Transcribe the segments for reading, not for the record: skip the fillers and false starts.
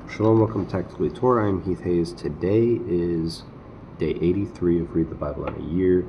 Shalom, welcome to Tactically Torah. I'm Heath Hayes. Today is day 83 of Read the Bible in a Year,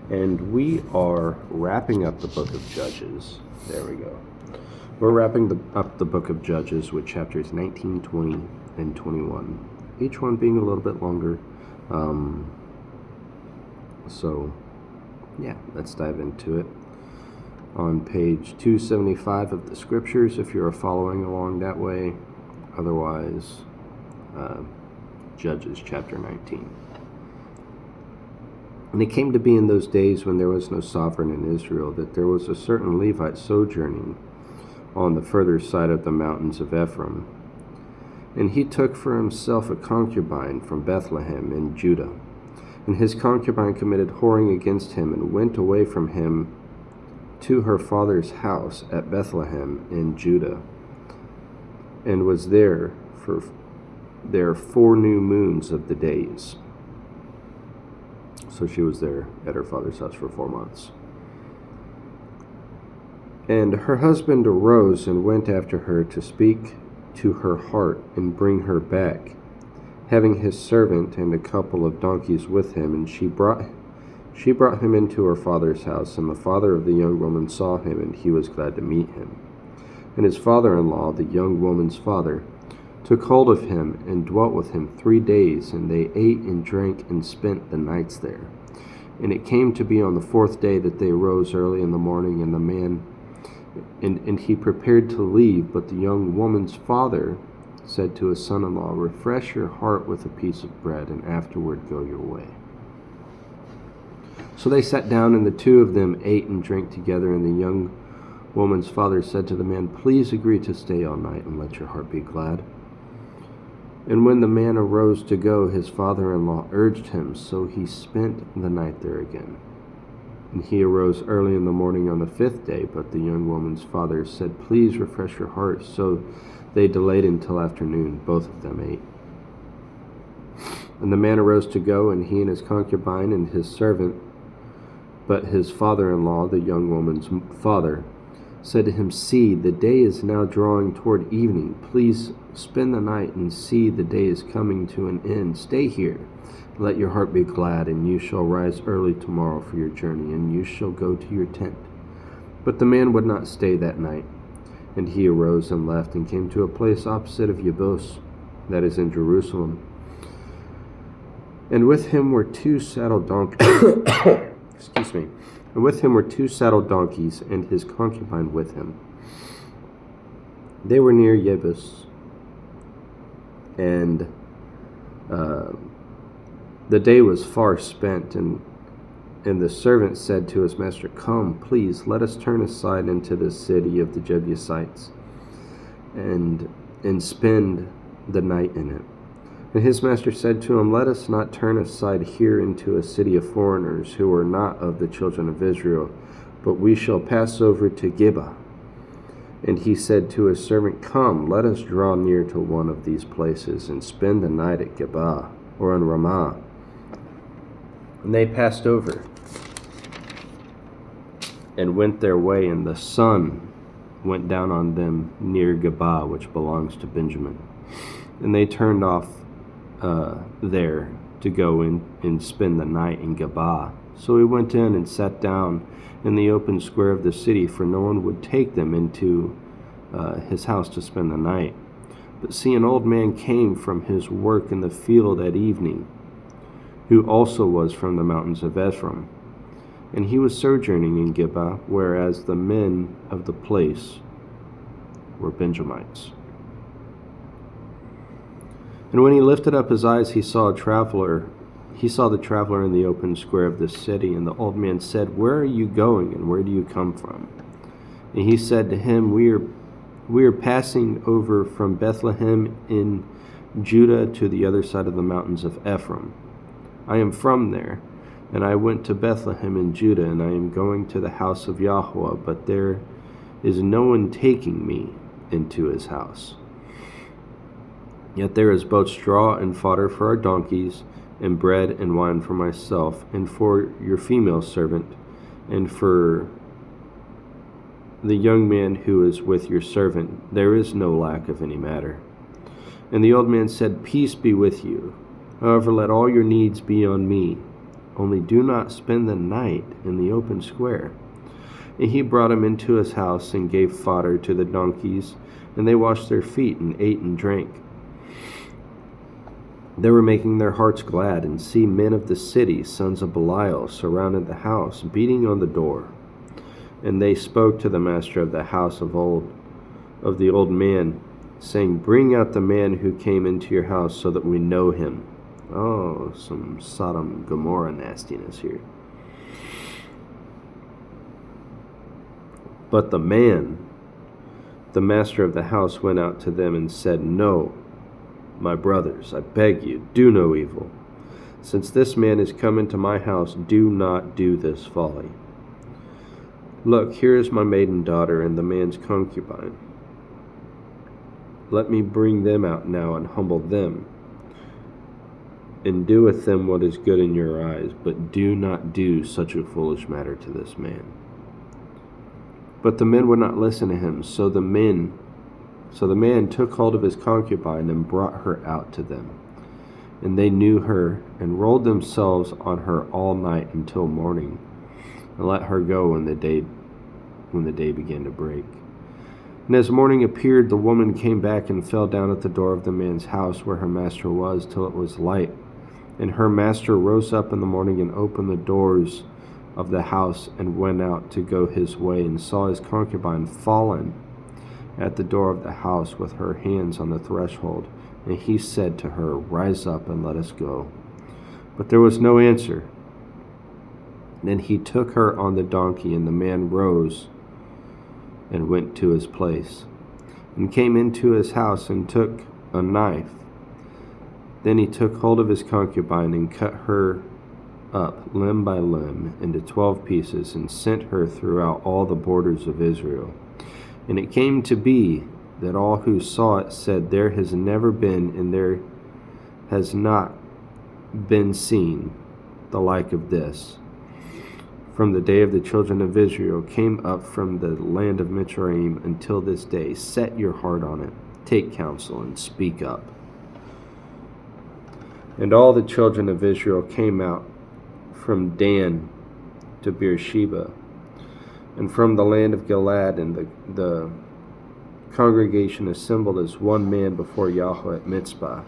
and we are wrapping up the book of Judges. There we go. We're wrapping up the book of Judges with chapters 19, 20, and 21, each one being a little bit longer. So, let's dive into it. On page 275 of the scriptures, if you're following along that way. Otherwise, Judges chapter 19. And it came to be in those days when there was no sovereign in Israel, that there was a certain Levite sojourning on the further side of the mountains of Ephraim. And he took for himself a concubine from Bethlehem in Judah. And his concubine committed whoring against him, and went away from him to her father's house at Bethlehem in Judah, and was there for 4 new moons of the days. So she was there at her father's house for 4 months. And her husband arose and went after her to speak to her heart and bring her back, having his servant and a couple of donkeys with him. And she brought him into her father's house, and the father of the young woman saw him, and he was glad to meet him. And his father-in-law, the young woman's father, took hold of him and dwelt with him 3 days, and they ate and drank and spent the nights there. And it came to be on the 4th day that they arose early in the morning, and the man and he prepared to leave, but the young woman's father said to his son-in-law, "Refresh your heart with a piece of bread, and afterward go your way." So they sat down, and the 2 of them ate and drank together, and the young woman's father said to the man, "Please agree to stay all night, and let your heart be glad." And when the man arose to go, his father-in-law urged him, so he spent the night there again. And he arose early in the morning on the 5th day, but the young woman's father said, "Please refresh your heart." So they delayed until afternoon. Both of them ate. And the man arose to go, and he and his concubine and his servant. But his father-in-law, the young woman's father, said to him, "See, the day is now drawing toward evening. Please spend the night, and see, the day is coming to an end. Stay here. Let your heart be glad, and you shall rise early tomorrow for your journey, and you shall go to your tent." But the man would not stay that night. And he arose and left, and came to a place opposite of Yebus, that is in Jerusalem. And with him were 2 saddled donkeys. And with him were 2 saddled donkeys, and his concubine with him. They were near Yebus, and the day was far spent, and the servant said to his master, "Come, please, let us turn aside into the city of the Jebusites, and spend the night in it." And his master said to him, "Let us not turn aside here into a city of foreigners who are not of the children of Israel, but we shall pass over to Gibeah." And he said to his servant, "Come, let us draw near to one of these places, and spend the night at Gibeah, or in Ramah." And they passed over, and went their way, and the sun went down on them near Gibeah, which belongs to Benjamin. And they turned off there to go in and spend the night in Gibeah. So he went in and sat down in the open square of the city, for no one would take them into his house to spend the night. But see, an old man came from his work in the field at evening, who also was from the mountains of Ephraim. And he was sojourning in Gibeah, whereas the men of the place were Benjamites. And when he lifted up his eyes, he saw the traveler in the open square of the city. And the old man said, "Where are you going, and where do you come from?" And he said to him, We are passing over from Bethlehem in Judah to the other side of the mountains of Ephraim. I am from there, and I went to Bethlehem in Judah, and I am going to the house of Yahweh, but there is no one taking me into his house. Yet there is both straw and fodder for our donkeys, and bread and wine for myself, and for your female servant, and for the young man who is with your servant. There is no lack of any matter. And the old man said, Peace be with you. However, let all your needs be on me. Only do not spend the night in the open square. And he brought him into his house and gave fodder to the donkeys, and they washed their feet and ate and drank. They were making their hearts glad, and see, men of the city, sons of Belial, surrounded the house, beating on the door. And they spoke to the master of the house of the old man, saying, Bring out the man who came into your house, so that we know him. Oh, some Sodom and Gomorrah nastiness here. But the master of the house, went out to them and said, No, my brothers, I beg you, do no evil. Since this man is come into my house, do not do this folly. Look, here is my maiden daughter and the man's concubine. Let me bring them out now and humble them, and do with them what is good in your eyes, but do not do such a foolish matter to this man. But the men would not listen to him, so the man took hold of his concubine and brought her out to them. And they knew her, and rolled themselves on her all night until morning, and let her go when the day began to break. And as morning appeared, the woman came back and fell down at the door of the man's house where her master was, till it was light. And her master rose up in the morning and opened the doors of the house and went out to go his way, and saw his concubine fallen at the door of the house with her hands on the threshold. And he said to her, Rise up and let us go. But there was no answer. Then he took her on the donkey, and the man rose and went to his place, and came into his house and took a knife. Then he took hold of his concubine and cut her up limb by limb into 12 pieces, and sent her throughout all the borders of Israel. And it came to be that all who saw it said, There has never been, and there has not been seen the like of this, from the day of the children of Israel came up from the land of Mitzrayim until this day. Set your heart on it, take counsel, and speak up. And all the children of Israel came out from Dan to Beersheba, and from the land of Gilead, and the congregation assembled as one man before Yahweh at Mitzpah.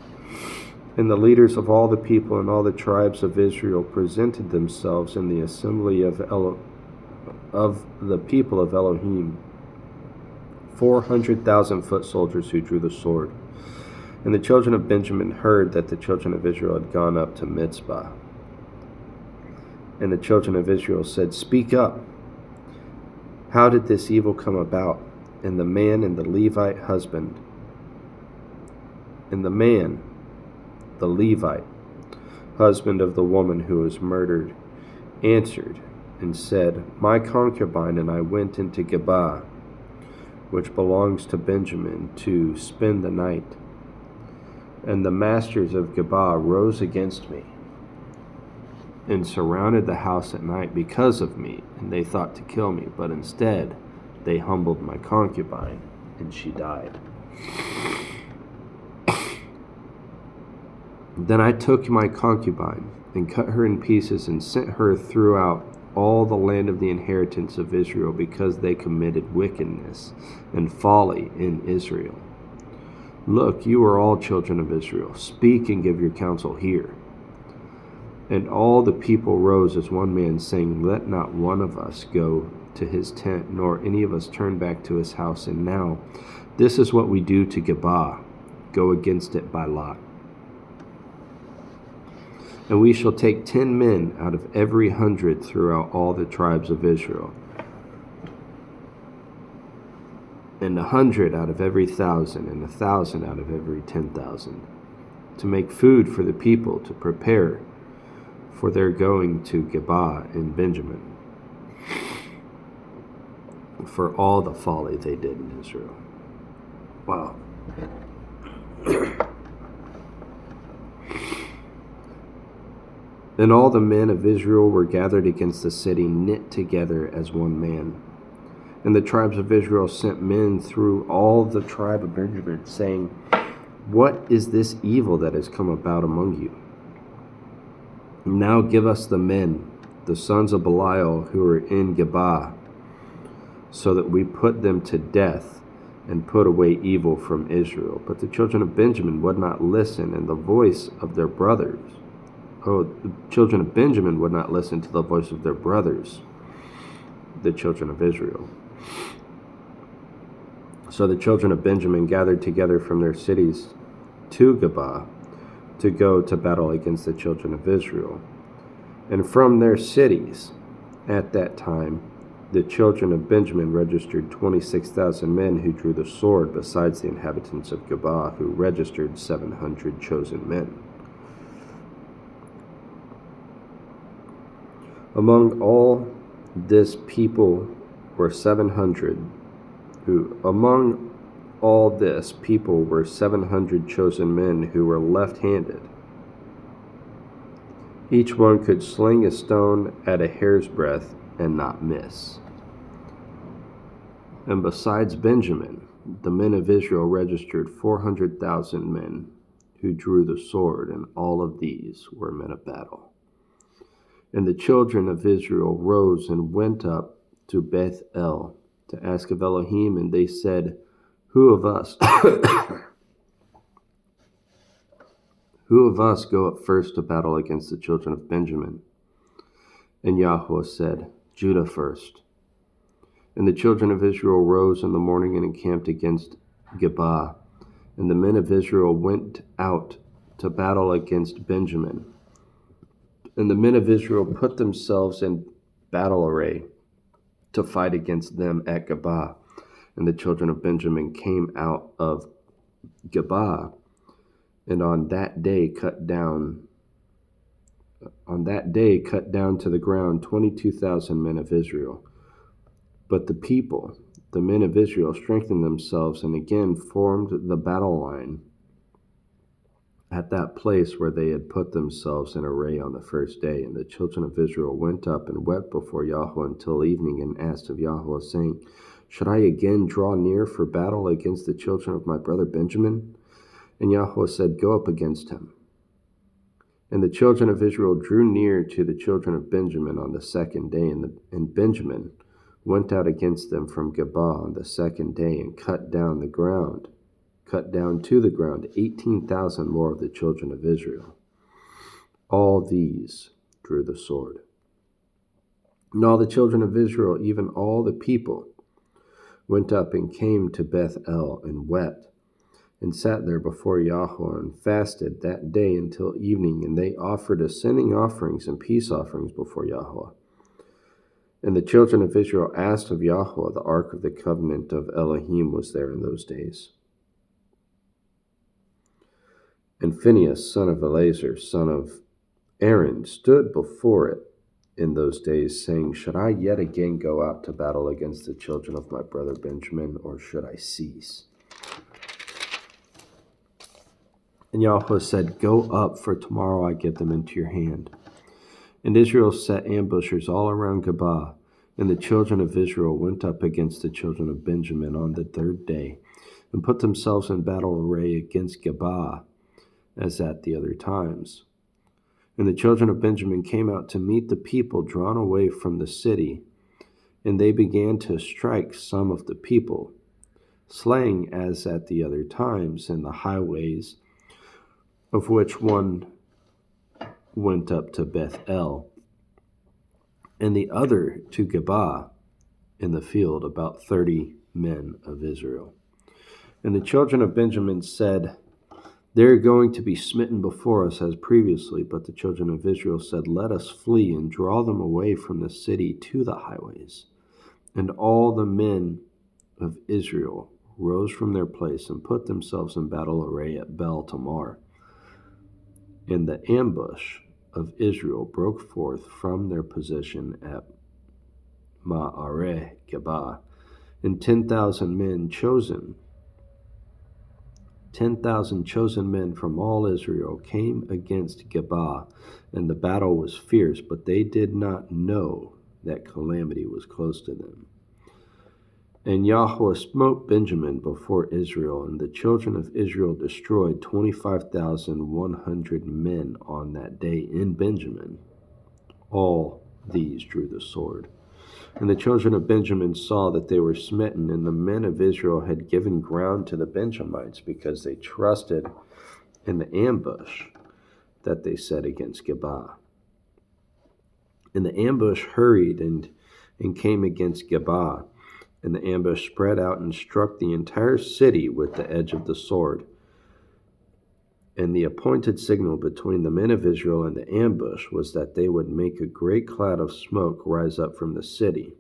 And the leaders of all the people and all the tribes of Israel presented themselves in the assembly of the people of Elohim, 400,000 foot soldiers who drew the sword. And the children of Benjamin heard that the children of Israel had gone up to Mitzpah. And the children of Israel said, Speak up. How did this evil come about? And the man and the Levite husband, and the man, the Levite, husband of the woman who was murdered, answered and said, My concubine and I went into Geba, which belongs to Benjamin, to spend the night. And the masters of Geba rose against me and surrounded the house at night because of me, and they thought to kill me, but instead they humbled my concubine, and she died. Then I took my concubine and cut her in pieces and sent her throughout all the land of the inheritance of Israel, because they committed wickedness and folly in Israel. Look, you are all children of Israel. Speak and give your counsel here. And all the people rose as one man, saying, Let not one of us go to his tent, nor any of us turn back to his house. And now this is what we do to Geba, go against it by lot. And we shall take 10 men out of every 100 throughout all the tribes of Israel, and 100 out of every 1,000, and 1,000 out of every 10,000, to make food for the people, to prepare for their going to Geba in Benjamin, for all the folly they did in Israel. Wow. Then all the men of Israel were gathered against the city, knit together as one man. And the tribes of Israel sent men through all the tribe of Benjamin, saying, What is this evil that has come about among you? Now give us the men, the sons of Belial, who are in Geba, so that we put them to death and put away evil from Israel. But the children of Benjamin would not listen, and the voice of their brothers. The children of Benjamin would not listen to the voice of their brothers, the children of Israel. So the children of Benjamin gathered together from their cities to Geba to go to battle against the children of Israel. And from their cities at that time, the children of Benjamin registered 26,000 men who drew the sword, besides the inhabitants of Geba, who registered 700 chosen men. Among all this people were 700 chosen men who were left-handed. Each one could sling a stone at a hair's breadth and not miss. And besides Benjamin, the men of Israel registered 400,000 men who drew the sword, and all of these were men of battle. And the children of Israel rose and went up to Beth El to ask of Elohim, and they said, Who of us go up first to battle against the children of Benjamin? And Yahweh said, Judah first. And the children of Israel rose in the morning and encamped against Geba. And the men of Israel went out to battle against Benjamin. And the men of Israel put themselves in battle array to fight against them at Geba. And the children of Benjamin came out of Geba, and on that day cut down to the ground 22,000 men of Israel. But the people, the men of Israel, strengthened themselves and again formed the battle line at that place where they had put themselves in array on the first day. And the children of Israel went up and wept before Yahweh until evening, and asked of Yahweh, saying, Should I again draw near for battle against the children of my brother Benjamin? And Yahweh said, Go up against him. And the children of Israel drew near to the children of Benjamin on the second day, and Benjamin went out against them from Geba on the second day, and cut down to the ground 18,000 more of the children of Israel. All these drew the sword. And all the children of Israel, even all the people, went up and came to Beth El and wept, and sat there before Yahweh, and fasted that day until evening, and they offered ascending offerings and peace offerings before Yahweh. And the children of Israel asked of Yahweh. The ark of the covenant of Elohim was there in those days. And Phinehas, son of Eleazar, son of Aaron, stood before it in those days, saying, Should I yet again go out to battle against the children of my brother Benjamin, or should I cease? And Yahweh said, Go up, for tomorrow I give them into your hand. And Israel set ambushers all around Geba, and the children of Israel went up against the children of Benjamin on the third day, and put themselves in battle array against Geba, as at the other times. And the children of Benjamin came out to meet the people drawn away from the city, and they began to strike some of the people, slaying as at the other times in the highways, of which one went up to Beth El, and the other to Geba in the field, about 30 men of Israel. And the children of Benjamin said, They are going to be smitten before us as previously. But the children of Israel said, Let us flee and draw them away from the city to the highways. And all the men of Israel rose from their place and put themselves in battle array at Bel Tamar. And the ambush of Israel broke forth from their position at Ma'areh Geba, and 10,000 chosen men from all Israel came against Geba, and the battle was fierce, but they did not know that calamity was close to them. And Yahweh smote Benjamin before Israel, and the children of Israel destroyed 25,100 men on that day in Benjamin. All these drew the sword. And the children of Benjamin saw that they were smitten, and the men of Israel had given ground to the Benjamites because they trusted in the ambush that they set against Geba. And the ambush hurried and came against Geba, and the ambush spread out and struck the entire city with the edge of the sword. And the appointed signal between the men of Israel and the ambush was that they would make a great cloud of smoke rise up from the city.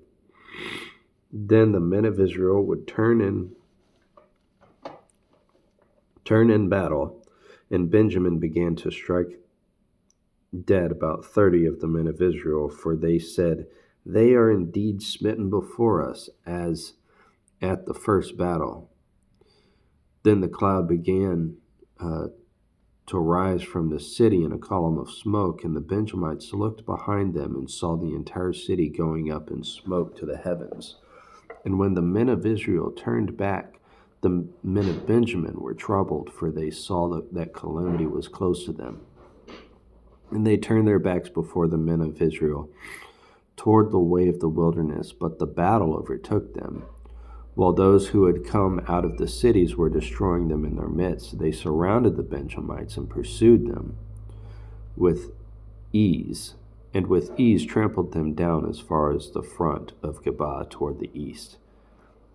Then the men of Israel would turn in battle, and Benjamin began to strike dead about 30 of the men of Israel, for they said, "They are indeed smitten before us, as at the first battle." Then the cloud began to rise from the city in a column of smoke, and the Benjamites looked behind them and saw the entire city going up in smoke to the heavens. And when the men of Israel turned back, the men of Benjamin were troubled, for they saw that calamity was close to them. And they turned their backs before the men of Israel toward the way of the wilderness, but the battle overtook them. While those who had come out of the cities were destroying them in their midst, they surrounded the Benjamites and pursued them with ease, and with ease trampled them down as far as the front of Geba toward the east.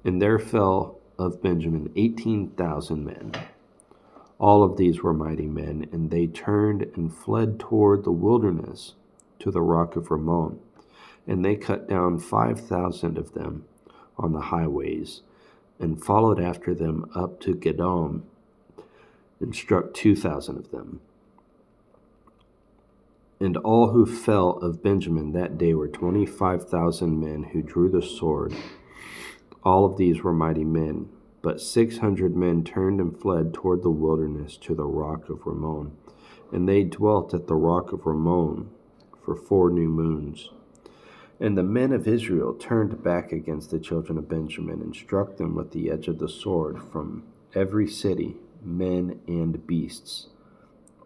And there fell of Benjamin 18,000 men. All of these were mighty men, and they turned and fled toward the wilderness to the rock of Rimmon. And they cut down 5,000 of them on the highways, and followed after them up to Gedom, and struck 2,000 of them. And all who fell of Benjamin that day were 25,000 men who drew the sword. All of these were mighty men, but 600 men turned and fled toward the wilderness to the rock of Rimmon, and they dwelt at the rock of Rimmon for 4 new moons. And the men of Israel turned back against the children of Benjamin, and struck them with the edge of the sword from every city, men and beasts,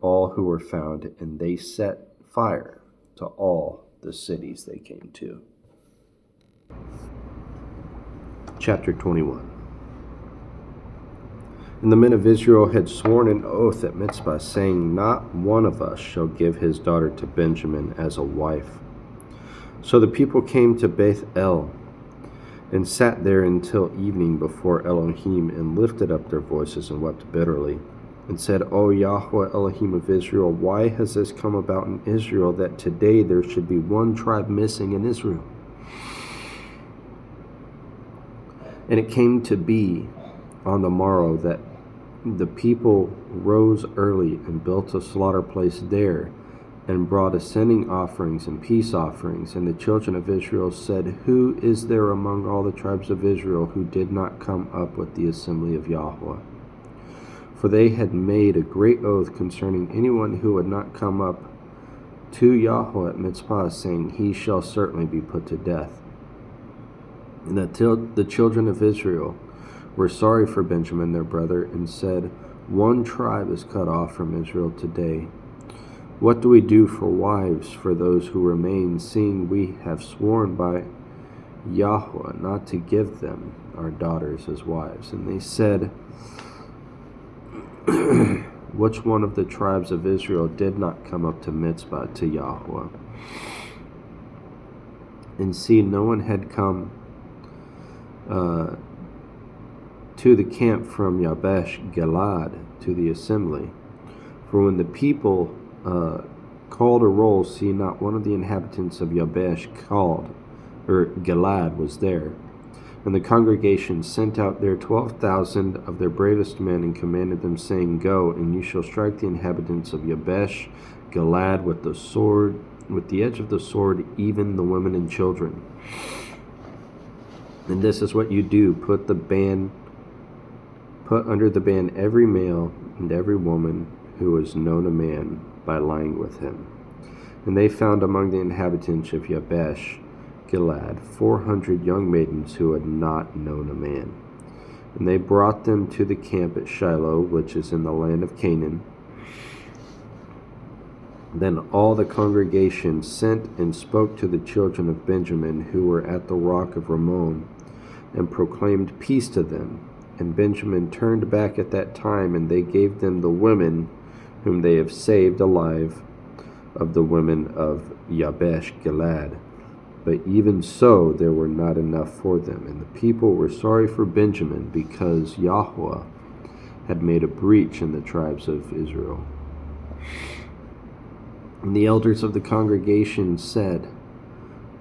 all who were found, and they set fire to all the cities they came to. Chapter 21. And the men of Israel had sworn an oath at Mitzpah, saying, "Not one of us shall give his daughter to Benjamin as a wife." So the people came to Beth El, and sat there until evening before Elohim, and lifted up their voices and wept bitterly, and said, "O Yahweh Elohim of Israel, why has this come about in Israel, that today there should be one tribe missing in Israel?" And it came to be on the morrow that the people rose early and built a slaughter place there, and brought ascending offerings and peace offerings. And the children of Israel said, "Who is there among all the tribes of Israel who did not come up with the assembly of Yahweh?" For they had made a great oath concerning anyone who would not come up to Yahweh at Mitzpah, saying, "He shall certainly be put to death." And the children of Israel were sorry for Benjamin their brother, and said, "One tribe is cut off from Israel today. What do we do for wives for those who remain, seeing we have sworn by Yahweh not to give them our daughters as wives?" And they said, "Which one of the tribes of Israel did not come up to Mitzpah to Yahweh?" And see, no one had come to the camp from Yabesh Gilad to the assembly. For when the people called a roll, see, not one of the inhabitants of Yabesh Gilad was there. And the congregation sent out there 12,000 of their bravest men, and commanded them, saying, "Go, and you shall strike the inhabitants of Yabesh Gilad with the sword, with the edge of the sword, even the women and children. And this is what you do: put under the ban every male and every woman who is known a man by lying with him." And they found among the inhabitants of Yabesh Gilead 400 young maidens who had not known a man. And they brought them to the camp at Shiloh, which is in the land of Canaan. Then all the congregation sent and spoke to the children of Benjamin who were at the rock of Rimmon, and proclaimed peace to them. And Benjamin turned back at that time, and they gave them the women whom they have saved alive of the women of Jabesh Gilead. But even so, there were not enough for them. And the people were sorry for Benjamin, because Yahweh had made a breach in the tribes of Israel. And the elders of the congregation said,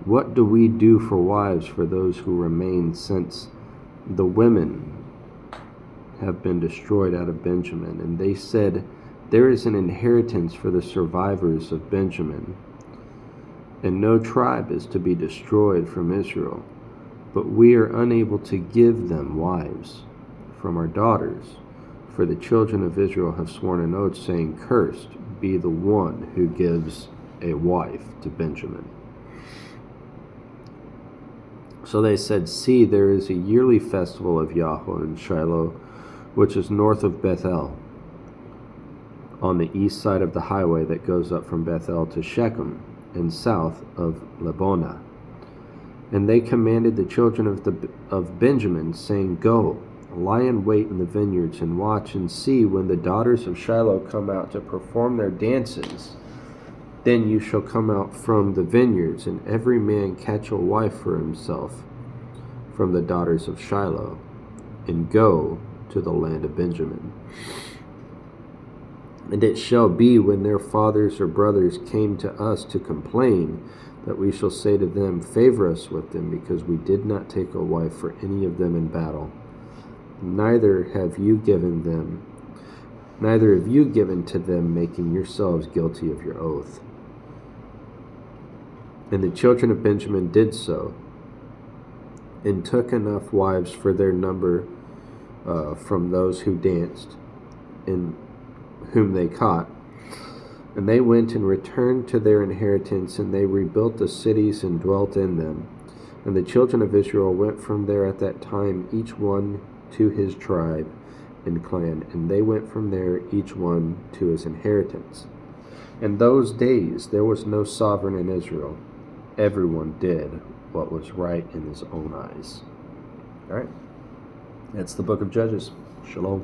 "What do we do for wives for those who remain, since the women have been destroyed out of Benjamin?" And they said, "There is an inheritance for the survivors of Benjamin, and no tribe is to be destroyed from Israel. But we are unable to give them wives from our daughters, for the children of Israel have sworn an oath, saying, 'Cursed be the one who gives a wife to Benjamin.'" So they said, "See, there is a yearly festival of Yahweh in Shiloh, which is north of Bethel, on the east side of the highway that goes up from Bethel to Shechem, and south of Lebonah." And they commanded the children of Benjamin, saying, "Go, lie in wait in the vineyards, and watch and see when the daughters of Shiloh come out to perform their dances. Then you shall come out from the vineyards, and every man catch a wife for himself from the daughters of Shiloh, and go to the land of Benjamin. And it shall be, when their fathers or brothers came to us to complain, that we shall say to them, 'Favor us with them, because we did not take a wife for any of them in battle. Neither have you given to them, making yourselves guilty of your oath.'" And the children of Benjamin did so, and took enough wives for their number from those who danced, and whom they caught. And they went and returned to their inheritance, and they rebuilt the cities and dwelt in them. And the children of Israel went from there at that time, each one to his tribe and clan, and they went from there, each one to his inheritance. In those days there was no sovereign in Israel. Everyone did what was right in his own eyes. All right. That's the book of Judges. Shalom.